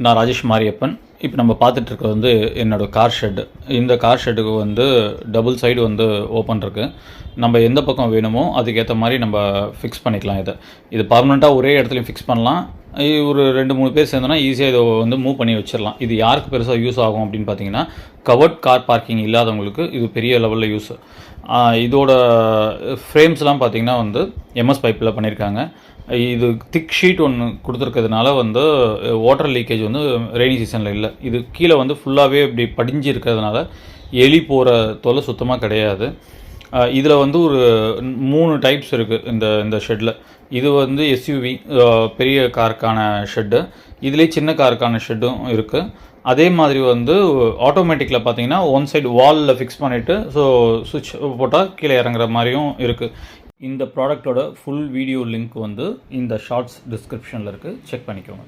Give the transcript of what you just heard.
நான் ராஜேஷ் மாரியப்பன். இப்போ நம்ம பார்த்துட்டு இருக்கிறது வந்து என்னோடய கார் ஷெட்டு. இந்த கார் ஷெட்டுக்கு வந்து டபுள் சைடு வந்து ஓப்பன் இருக்குது. நம்ம எந்த பக்கம் வேணுமோ அதுக்கேற்ற மாதிரி நம்ம ஃபிக்ஸ் பண்ணிக்கலாம். இது பர்மனெண்ட்டாக ஒரே இடத்துலையும் ஃபிக்ஸ் பண்ணலாம். ஒரு 2-3 பேர் சேர்ந்தோன்னா ஈஸியாக இதை வந்து மூவ் பண்ணி வச்சிடலாம். இது யாருக்கு பெருசாக யூஸ் ஆகும் அப்படின்னு பார்த்தீங்கன்னா, கவர்ட் கார் பார்க்கிங் இல்லாதவங்களுக்கு இது பெரிய லெவலில் யூஸ். இதோட ஃப்ரேம்ஸ்லாம் பார்த்திங்கன்னா வந்து எம்எஸ் பைப்பில் பண்ணியிருக்காங்க. இது திக் ஷீட் ஒன்று கொடுத்துருக்கிறதுனால வந்து வாட்டர் லீக்கேஜ் வந்து ரெய்னி சீசனில் இல்லை. இது கீழே வந்து ஃபுல்லாகவே இப்படி படிஞ்சு இருக்கிறதுனால எலி போகிற தொல்லை சுத்தமாக கிடையாது. இதில் வந்து ஒரு 3 டைப்ஸ் இருக்குது இந்த ஷெட்டில். இது வந்து எஸ்யூவி பெரிய காருக்கான ஷெட்டு, இதுலேயே சின்ன காருக்கான ஷெட்டும் இருக்குது. அதே மாதிரி வந்து ஆட்டோமேட்டிக்கில் பார்த்தீங்கன்னா ஒன் சைடு வாலில் ஃபிக்ஸ் பண்ணிவிட்டு சுவிட்ச் போட்டால் கீழே இறங்குற மாதிரியும் இருக்குது. இந்த ப்ராடக்டோட ஃபுல் வீடியோ லிங்க் வந்து இந்த ஷார்ட்ஸ் டிஸ்கிரிப்ஷனில் இருக்குது, செக் பண்ணிக்கோங்க.